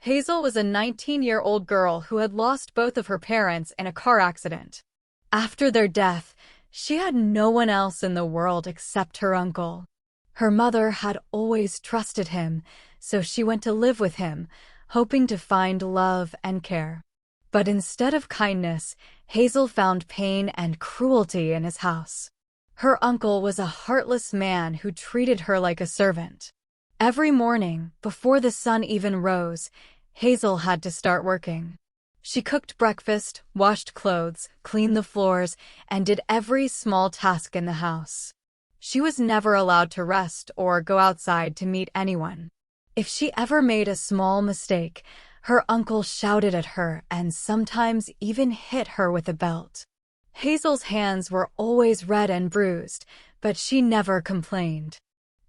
Hazel was a 19-year-old girl who had lost both of her parents in a car accident. After their death, she had no one else in the world except her uncle. Her mother had always trusted him, so she went to live with him, hoping to find love and care. But instead of kindness, Hazel found pain and cruelty in his house. Her uncle was a heartless man who treated her like a servant. Every morning, before the sun even rose, Hazel had to start working. She cooked breakfast, washed clothes, cleaned the floors, and did every small task in the house. She was never allowed to rest or go outside to meet anyone. If she ever made a small mistake, her uncle shouted at her and sometimes even hit her with a belt. Hazel's hands were always red and bruised, but she never complained.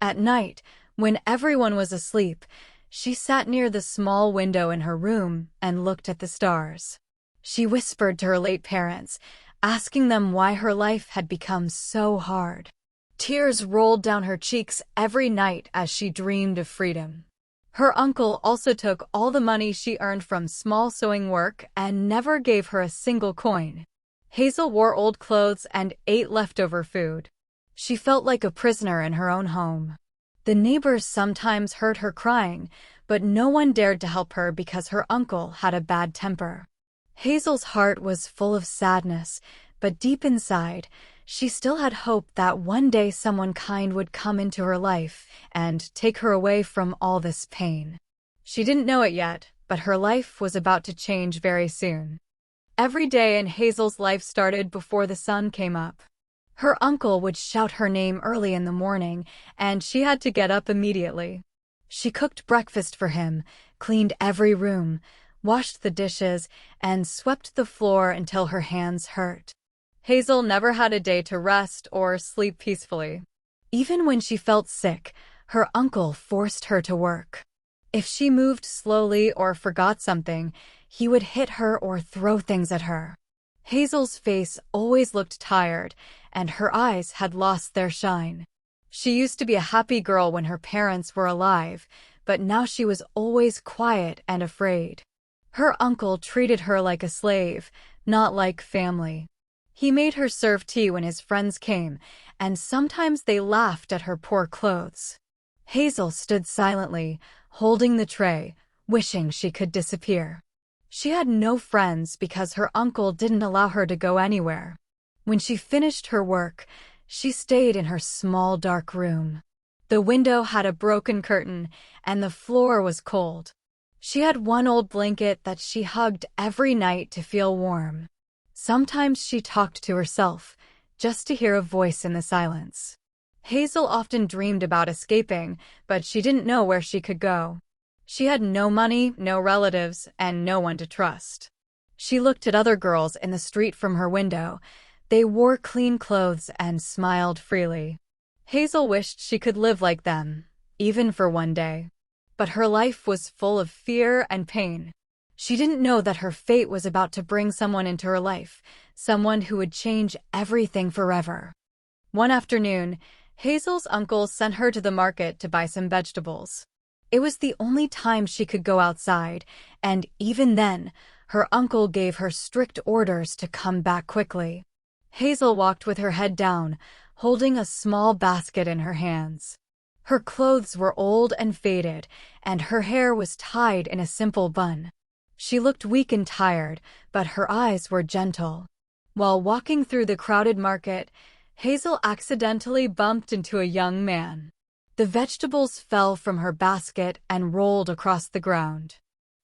At night, when everyone was asleep, she sat near the small window in her room and looked at the stars. She whispered to her late parents, asking them why her life had become so hard. Tears rolled down her cheeks every night as she dreamed of freedom. Her uncle also took all the money she earned from small sewing work and never gave her a single coin. Hazel wore old clothes and ate leftover food. She felt like a prisoner in her own home. The neighbors sometimes heard her crying, but no one dared to help her because her uncle had a bad temper. Hazel's heart was full of sadness, but deep inside, she still had hope that one day someone kind would come into her life and take her away from all this pain. She didn't know it yet, but her life was about to change very soon. Every day in Hazel's life started before the sun came up. Her uncle would shout her name early in the morning, and she had to get up immediately. She cooked breakfast for him, cleaned every room, washed the dishes, and swept the floor until her hands hurt. Hazel never had a day to rest or sleep peacefully. Even when she felt sick, her uncle forced her to work. If she moved slowly or forgot something, he would hit her or throw things at her. Hazel's face always looked tired, and her eyes had lost their shine. She used to be a happy girl when her parents were alive, but now she was always quiet and afraid. Her uncle treated her like a slave, not like family. He made her serve tea when his friends came, and sometimes they laughed at her poor clothes. Hazel stood silently, holding the tray, wishing she could disappear. She had no friends because her uncle didn't allow her to go anywhere. When she finished her work, she stayed in her small dark room. The window had a broken curtain, and the floor was cold. She had one old blanket that she hugged every night to feel warm. Sometimes she talked to herself, just to hear a voice in the silence. Hazel often dreamed about escaping, but she didn't know where she could go. She had no money, no relatives, and no one to trust. She looked at other girls in the street from her window. They wore clean clothes and smiled freely. Hazel wished she could live like them, even for one day. But her life was full of fear and pain. She didn't know that her fate was about to bring someone into her life, someone who would change everything forever. One afternoon, Hazel's uncle sent her to the market to buy some vegetables. It was the only time she could go outside, and even then, her uncle gave her strict orders to come back quickly. Hazel walked with her head down, holding a small basket in her hands. Her clothes were old and faded, and her hair was tied in a simple bun. She looked weak and tired, but her eyes were gentle. While walking through the crowded market, Hazel accidentally bumped into a young man. The vegetables fell from her basket and rolled across the ground.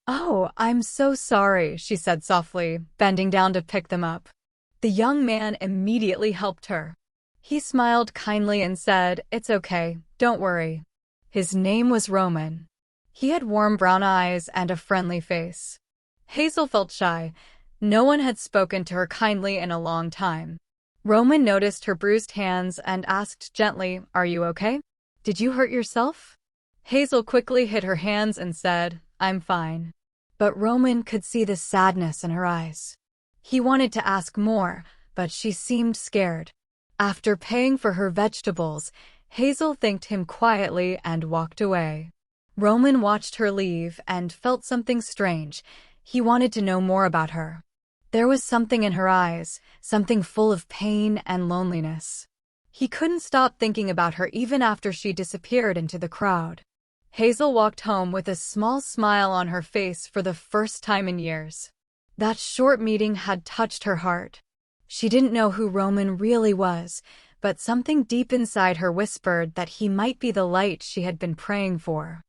"Oh, I'm so sorry," she said softly, bending down to pick them up. The young man immediately helped her. He smiled kindly and said, "It's okay, don't worry." His name was Roman. He had warm brown eyes and a friendly face. Hazel felt shy. No one had spoken to her kindly in a long time. Roman noticed her bruised hands and asked gently, "Are you okay? Did you hurt yourself?" Hazel quickly hid her hands and said, "I'm fine." But Roman could see the sadness in her eyes. He wanted to ask more, but she seemed scared. After paying for her vegetables, Hazel thanked him quietly and walked away. Roman watched her leave and felt something strange. He wanted to know more about her. There was something in her eyes, something full of pain and loneliness. He couldn't stop thinking about her even after she disappeared into the crowd. Hazel walked home with a small smile on her face for the first time in years. That short meeting had touched her heart. She didn't know who Roman really was, but something deep inside her whispered that he might be the light she had been praying for.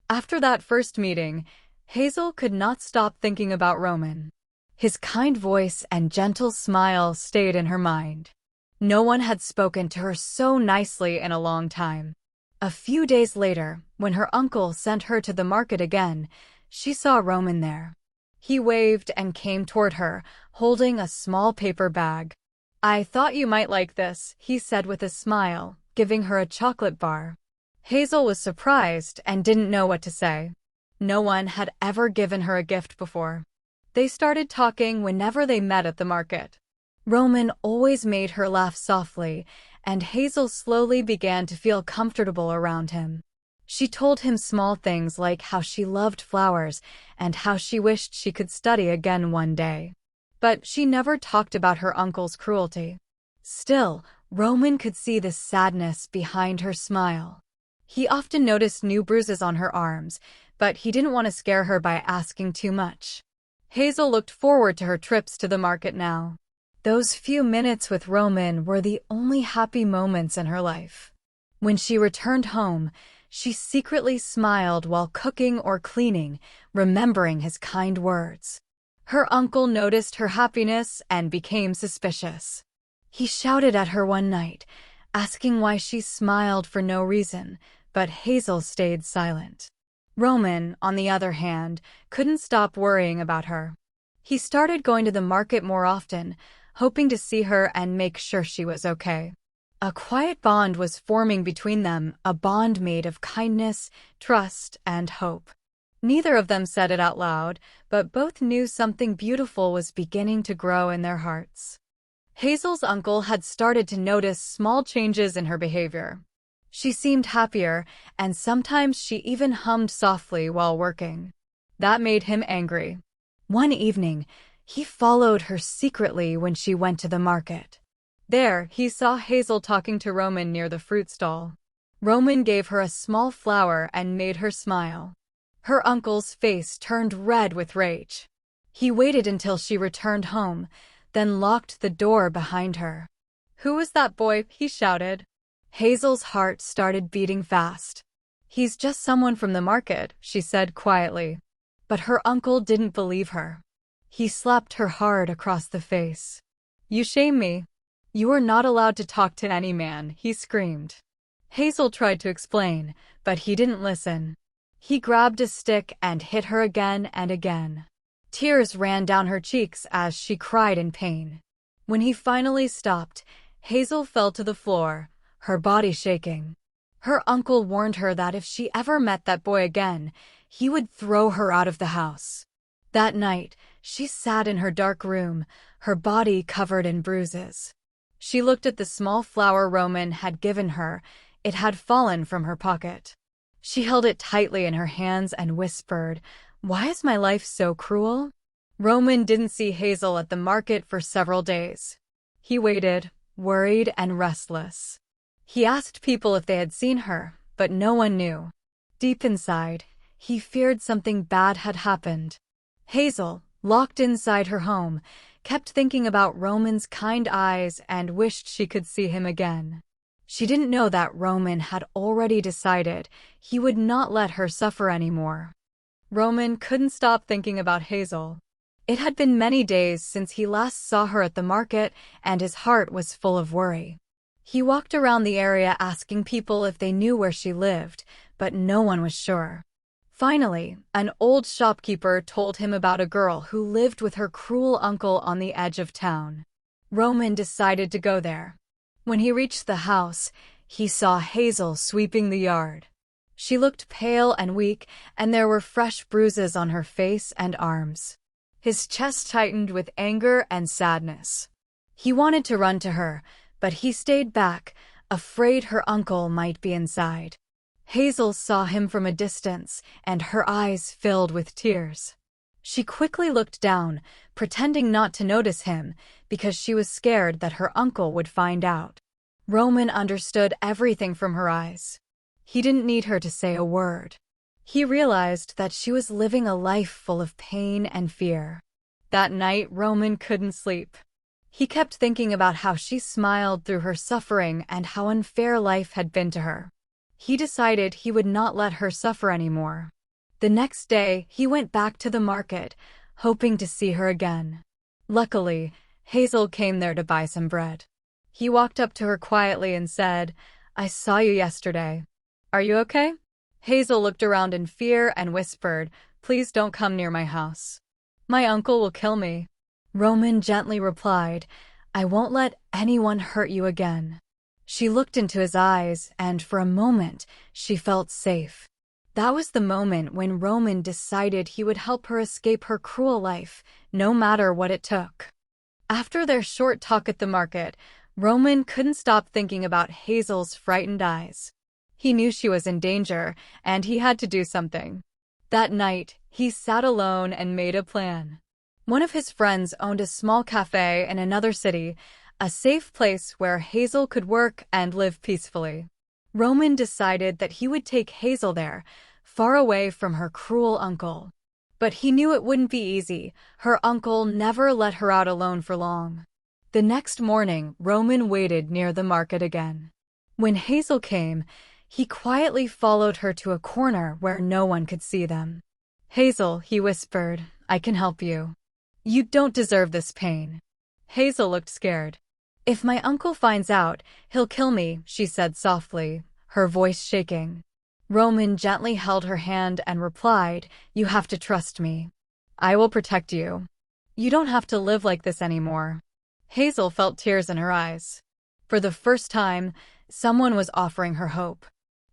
After that first meeting, Hazel could not stop thinking about Roman. His kind voice and gentle smile stayed in her mind. No one had spoken to her so nicely in a long time. A few days later, when her uncle sent her to the market again, she saw Roman there. He waved and came toward her, holding a small paper bag. "I thought you might like this," he said with a smile, giving her a chocolate bar. Hazel was surprised and didn't know what to say. No one had ever given her a gift before. They started talking whenever they met at the market. Roman always made her laugh softly, and Hazel slowly began to feel comfortable around him. She told him small things like how she loved flowers and how she wished she could study again one day. But she never talked about her uncle's cruelty. Still, Roman could see the sadness behind her smile. He often noticed new bruises on her arms, but he didn't want to scare her by asking too much. Hazel looked forward to her trips to the market now. Those few minutes with Roman were the only happy moments in her life. When she returned home, she secretly smiled while cooking or cleaning, remembering his kind words. Her uncle noticed her happiness and became suspicious. He shouted at her one night, asking why she smiled for no reason, but Hazel stayed silent. Roman, on the other hand, couldn't stop worrying about her. He started going to the market more often, hoping to see her and make sure she was okay. A quiet bond was forming between them, a bond made of kindness, trust, and hope. Neither of them said it out loud, but both knew something beautiful was beginning to grow in their hearts. Hazel's uncle had started to notice small changes in her behavior. She seemed happier, and sometimes she even hummed softly while working. That made him angry. One evening, he followed her secretly when she went to the market. There, he saw Hazel talking to Roman near the fruit stall. Roman gave her a small flower and made her smile. Her uncle's face turned red with rage. He waited until she returned home, then locked the door behind her. "Who was that boy?" he shouted. Hazel's heart started beating fast. "He's just someone from the market," she said quietly. But her uncle didn't believe her. He slapped her hard across the face. "You shame me. You are not allowed to talk to any man," he screamed. Hazel tried to explain, but he didn't listen. He grabbed a stick and hit her again and again. Tears ran down her cheeks as she cried in pain. When he finally stopped, Hazel fell to the floor, her body shaking. Her uncle warned her that if she ever met that boy again, he would throw her out of the house. That night, she sat in her dark room, her body covered in bruises. She looked at the small flower Roman had given her. It had fallen from her pocket. She held it tightly in her hands and whispered, "Why is my life so cruel?" Roman didn't see Hazel at the market for several days. He waited, worried and restless. He asked people if they had seen her, but no one knew. Deep inside, he feared something bad had happened. Hazel, locked inside her home, kept thinking about Roman's kind eyes and wished she could see him again. She didn't know that Roman had already decided he would not let her suffer anymore. Roman couldn't stop thinking about Hazel. It had been many days since he last saw her at the market, and his heart was full of worry. He walked around the area asking people if they knew where she lived, but no one was sure. Finally, an old shopkeeper told him about a girl who lived with her cruel uncle on the edge of town. Roman decided to go there. When he reached the house, he saw Hazel sweeping the yard. She looked pale and weak, and there were fresh bruises on her face and arms. His chest tightened with anger and sadness. He wanted to run to her, but he stayed back, afraid her uncle might be inside. Hazel saw him from a distance, and her eyes filled with tears. She quickly looked down, pretending not to notice him, because she was scared that her uncle would find out. Roman understood everything from her eyes. He didn't need her to say a word. He realized that she was living a life full of pain and fear. That night, Roman couldn't sleep. He kept thinking about how she smiled through her suffering and how unfair life had been to her. He decided he would not let her suffer anymore. The next day, he went back to the market, hoping to see her again. Luckily, Hazel came there to buy some bread. He walked up to her quietly and said, "I saw you yesterday. Are you okay?" Hazel looked around in fear and whispered, "Please don't come near my house. My uncle will kill me." Roman gently replied, "I won't let anyone hurt you again." She looked into his eyes, and for a moment, she felt safe. That was the moment when Roman decided he would help her escape her cruel life, no matter what it took. After their short talk at the market, Roman couldn't stop thinking about Hazel's frightened eyes. He knew she was in danger, and he had to do something. That night, he sat alone and made a plan. One of his friends owned a small cafe in another city, a safe place where Hazel could work and live peacefully. Roman decided that he would take Hazel there, far away from her cruel uncle. But he knew it wouldn't be easy. Her uncle never let her out alone for long. The next morning, Roman waited near the market again. When Hazel came, he quietly followed her to a corner where no one could see them. "Hazel," he whispered, "I can help you. You don't deserve this pain." Hazel looked scared. "If my uncle finds out, he'll kill me," she said softly, her voice shaking. Roman gently held her hand and replied, "You have to trust me. I will protect you. You don't have to live like this anymore." Hazel felt tears in her eyes. For the first time, someone was offering her hope.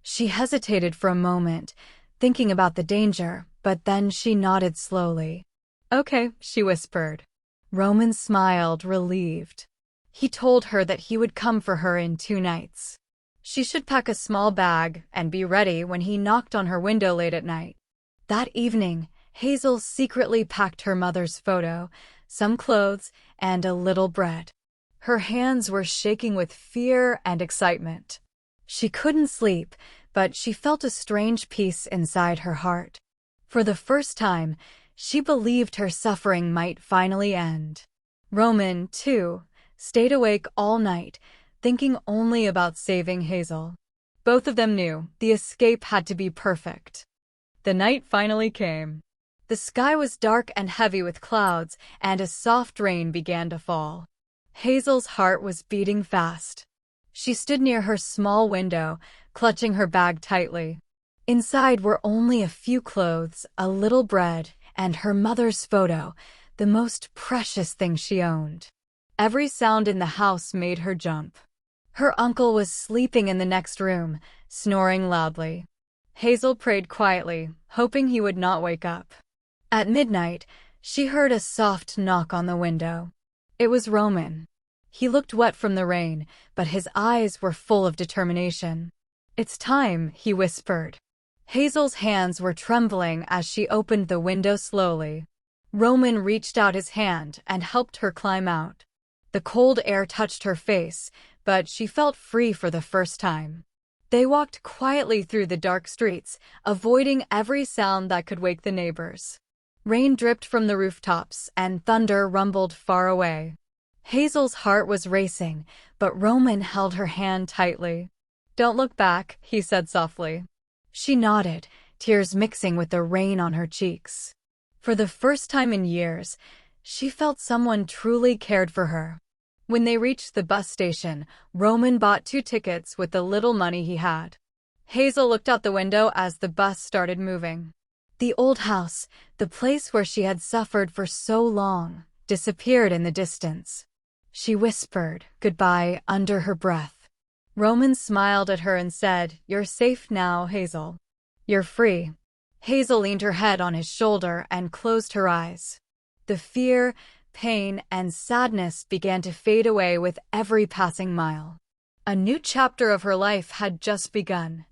She hesitated for a moment, thinking about the danger, but then she nodded slowly. "Okay," she whispered. Roman smiled, relieved. He told her that he would come for her in 2 nights. She should pack a small bag and be ready when he knocked on her window late at night. That evening, Hazel secretly packed her mother's photo, some clothes, and a little bread. Her hands were shaking with fear and excitement. She couldn't sleep, but she felt a strange peace inside her heart. For the first time, she believed her suffering might finally end. Roman, too, stayed awake all night, thinking only about saving Hazel. Both of them knew the escape had to be perfect. The night finally came. The sky was dark and heavy with clouds, and a soft rain began to fall. Hazel's heart was beating fast. She stood near her small window, clutching her bag tightly. Inside were only a few clothes, a little bread, and her mother's photo, the most precious thing she owned. Every sound in the house made her jump. Her uncle was sleeping in the next room, snoring loudly. Hazel prayed quietly, hoping he would not wake up. At midnight, she heard a soft knock on the window. It was Roman. He looked wet from the rain, but his eyes were full of determination. "It's time," he whispered. Hazel's hands were trembling as she opened the window slowly. Roman reached out his hand and helped her climb out. The cold air touched her face, but she felt free for the first time. They walked quietly through the dark streets, avoiding every sound that could wake the neighbors. Rain dripped from the rooftops, and thunder rumbled far away. Hazel's heart was racing, but Roman held her hand tightly. "Don't look back," he said softly. She nodded, tears mixing with the rain on her cheeks. For the first time in years, she felt someone truly cared for her. When they reached the bus station, Roman bought 2 tickets with the little money he had. Hazel looked out the window as the bus started moving. The old house, the place where she had suffered for so long, disappeared in the distance. She whispered goodbye under her breath. Roman smiled at her and said, "You're safe now, Hazel. You're free." Hazel leaned her head on his shoulder and closed her eyes. The fear, pain, and sadness began to fade away with every passing mile. A new chapter of her life had just begun.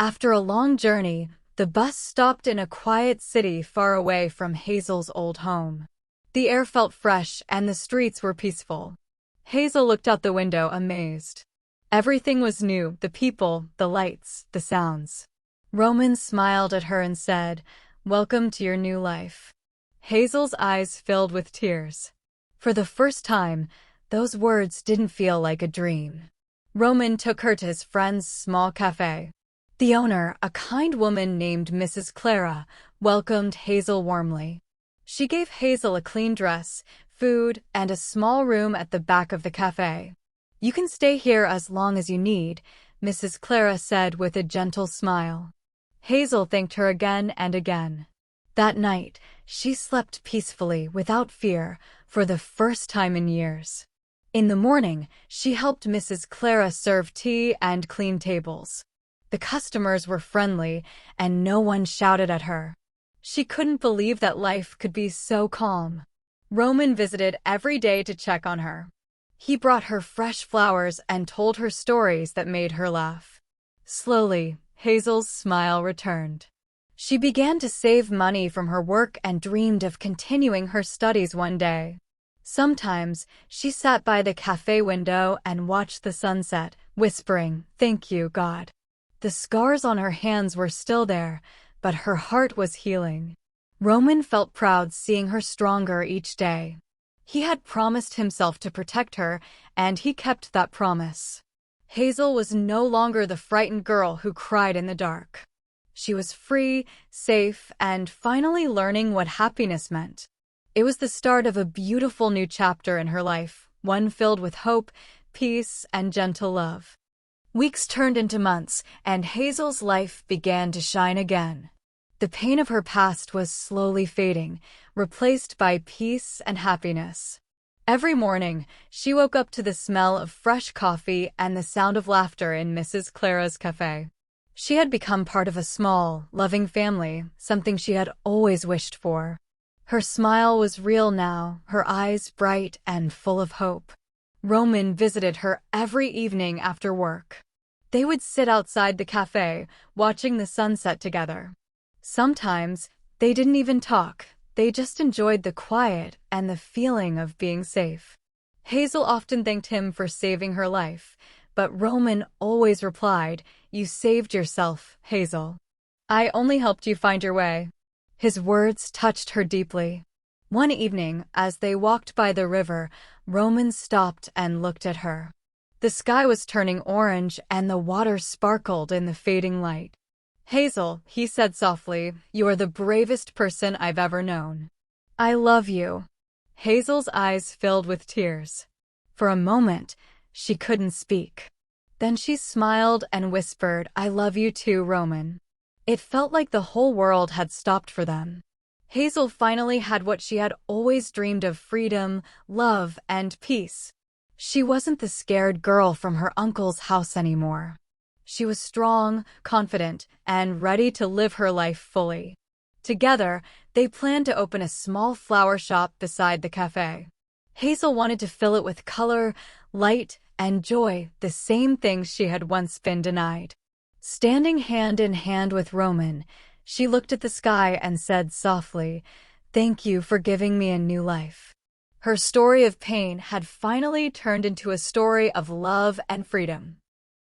After a long journey, the bus stopped in a quiet city far away from Hazel's old home. The air felt fresh and the streets were peaceful. Hazel looked out the window, amazed. Everything was new, the people, the lights, the sounds. Roman smiled at her and said, "Welcome to your new life." Hazel's eyes filled with tears. For the first time, those words didn't feel like a dream. Roman took her to his friend's small cafe. The owner, a kind woman named Mrs. Clara, welcomed Hazel warmly. She gave Hazel a clean dress, food, and a small room at the back of the cafe. "You can stay here as long as you need," Mrs. Clara said with a gentle smile. Hazel thanked her again and again. That night, she slept peacefully, without fear, for the first time in years. In the morning, she helped Mrs. Clara serve tea and clean tables. The customers were friendly, and no one shouted at her. She couldn't believe that life could be so calm. Roman visited every day to check on her. He brought her fresh flowers and told her stories that made her laugh. Slowly, Hazel's smile returned. She began to save money from her work and dreamed of continuing her studies one day. Sometimes, she sat by the cafe window and watched the sunset, whispering, "Thank you, God." The scars on her hands were still there, but her heart was healing. Roman felt proud seeing her stronger each day. He had promised himself to protect her, and he kept that promise. Hazel was no longer the frightened girl who cried in the dark. She was free, safe, and finally learning what happiness meant. It was the start of a beautiful new chapter in her life, one filled with hope, peace, and gentle love. Weeks turned into months, and Hazel's life began to shine again. The pain of her past was slowly fading, replaced by peace and happiness. Every morning, she woke up to the smell of fresh coffee and the sound of laughter in Mrs. Clara's cafe. She had become part of a small, loving family, something she had always wished for. Her smile was real now, her eyes bright and full of hope. Roman visited her every evening after work. They would sit outside the cafe, watching the sunset together. Sometimes, they didn't even talk. They just enjoyed the quiet and the feeling of being safe. Hazel often thanked him for saving her life, but Roman always replied, "You saved yourself, Hazel. I only helped you find your way." His words touched her deeply. One evening, as they walked by the river, Roman stopped and looked at her. The sky was turning orange and the water sparkled in the fading light. "Hazel," he said softly, "you are the bravest person I've ever known. I love you." Hazel's eyes filled with tears. For a moment, she couldn't speak. Then she smiled and whispered, "I love you too, Roman." It felt like the whole world had stopped for them. Hazel finally had what she had always dreamed of: freedom, love, and peace. She wasn't the scared girl from her uncle's house anymore. She was strong, confident, and ready to live her life fully. Together, they planned to open a small flower shop beside the cafe. Hazel wanted to fill it with color, light, and joy, the same things she had once been denied. Standing hand in hand with Roman, she looked at the sky and said softly, "Thank you for giving me a new life." Her story of pain had finally turned into a story of love and freedom.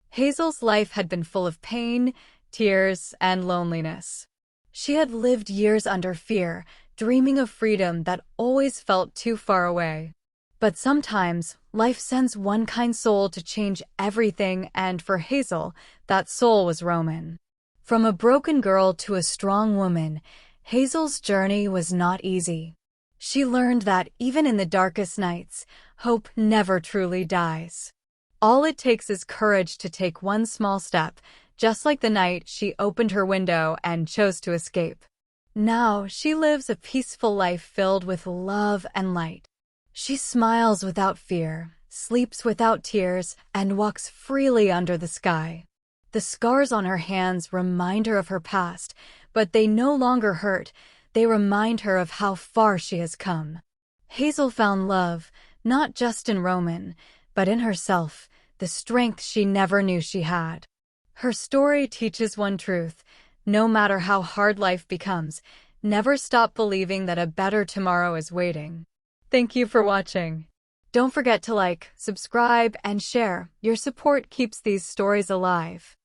Hazel's life had been full of pain, tears, and loneliness. She had lived years under fear, dreaming of freedom that always felt too far away. But sometimes, life sends one kind soul to change everything, and for Hazel, that soul was Roman. From a broken girl to a strong woman, Hazel's journey was not easy. She learned that even in the darkest nights, hope never truly dies. All it takes is courage to take one small step, just like the night she opened her window and chose to escape. Now she lives a peaceful life filled with love and light. She smiles without fear, sleeps without tears, and walks freely under the sky. The scars on her hands remind her of her past, but they no longer hurt. They remind her of how far she has come. Hazel found love, not just in Roman, but in herself, the strength she never knew she had. Her story teaches one truth: no matter how hard life becomes, never stop believing that a better tomorrow is waiting. Thank you for watching. Don't forget to like, subscribe, and share. Your support keeps these stories alive.